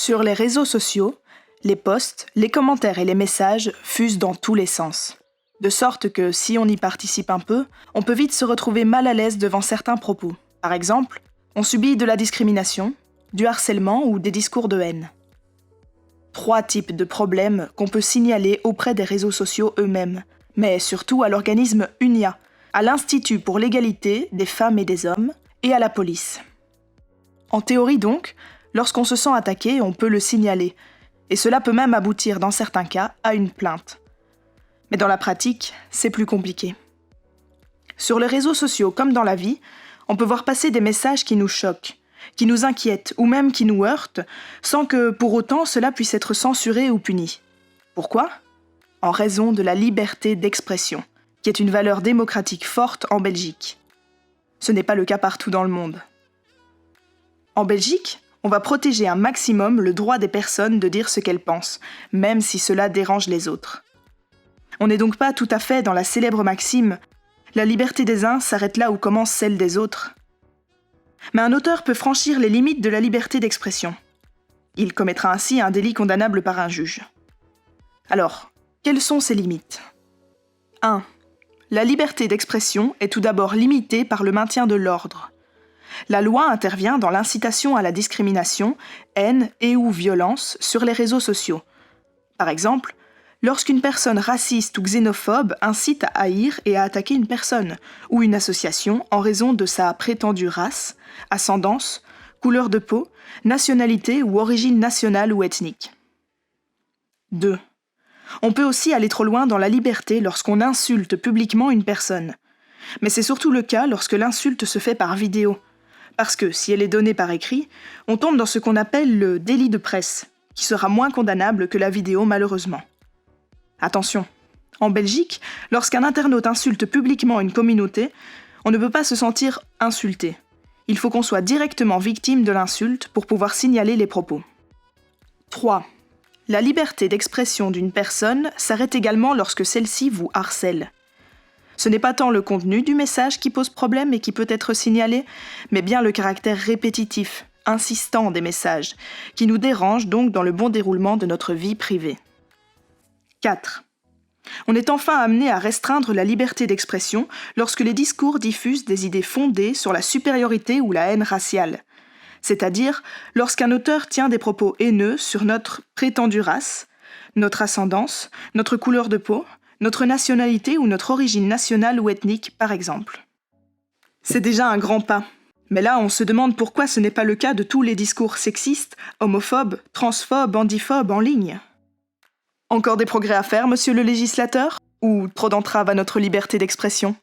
Sur les réseaux sociaux, les posts, les commentaires et les messages fusent dans tous les sens. De sorte que, si on y participe un peu, on peut vite se retrouver mal à l'aise devant certains propos. Par exemple, on subit de la discrimination, du harcèlement ou des discours de haine. 3 types de problèmes qu'on peut signaler auprès des réseaux sociaux eux-mêmes, mais surtout à l'organisme UNIA, à l'Institut pour l'égalité des femmes et des hommes, et à la police. En théorie donc, lorsqu'on se sent attaqué, on peut le signaler, et cela peut même aboutir dans certains cas à une plainte. Mais dans la pratique, c'est plus compliqué. Sur les réseaux sociaux comme dans la vie, on peut voir passer des messages qui nous choquent, qui nous inquiètent ou même qui nous heurtent, sans que pour autant cela puisse être censuré ou puni. Pourquoi ? En raison de la liberté d'expression, qui est une valeur démocratique forte en Belgique. Ce n'est pas le cas partout dans le monde. En Belgique, on va protéger un maximum le droit des personnes de dire ce qu'elles pensent, même si cela dérange les autres. On n'est donc pas tout à fait dans la célèbre maxime « La liberté des uns s'arrête là où commence celle des autres ». Mais un auteur peut franchir les limites de la liberté d'expression. Il commettra ainsi un délit condamnable par un juge. Alors, quelles sont ces limites ? 1. La liberté d'expression est tout d'abord limitée par le maintien de l'ordre. La loi intervient dans l'incitation à la discrimination, haine et/ou violence sur les réseaux sociaux. Par exemple, lorsqu'une personne raciste ou xénophobe incite à haïr et à attaquer une personne ou une association en raison de sa prétendue race, ascendance, couleur de peau, nationalité ou origine nationale ou ethnique. 2. On peut aussi aller trop loin dans la liberté lorsqu'on insulte publiquement une personne. Mais c'est surtout le cas lorsque l'insulte se fait par vidéo. Parce que, si elle est donnée par écrit, on tombe dans ce qu'on appelle le délit de presse, qui sera moins condamnable que la vidéo malheureusement. Attention, en Belgique, lorsqu'un internaute insulte publiquement une communauté, on ne peut pas se sentir insulté. Il faut qu'on soit directement victime de l'insulte pour pouvoir signaler les propos. 3. La liberté d'expression d'une personne s'arrête également lorsque celle-ci vous harcèle. Ce n'est pas tant le contenu du message qui pose problème et qui peut être signalé, mais bien le caractère répétitif, insistant des messages, qui nous dérange donc dans le bon déroulement de notre vie privée. 4. On est enfin amené à restreindre la liberté d'expression lorsque les discours diffusent des idées fondées sur la supériorité ou la haine raciale, c'est-à-dire lorsqu'un auteur tient des propos haineux sur notre prétendue race, notre ascendance, notre couleur de peau, notre nationalité ou notre origine nationale ou ethnique, par exemple. C'est déjà un grand pas. Mais là, on se demande pourquoi ce n'est pas le cas de tous les discours sexistes, homophobes, transphobes, handiphobes en ligne. Encore des progrès à faire, monsieur le législateur ? Ou trop d'entraves à notre liberté d'expression ?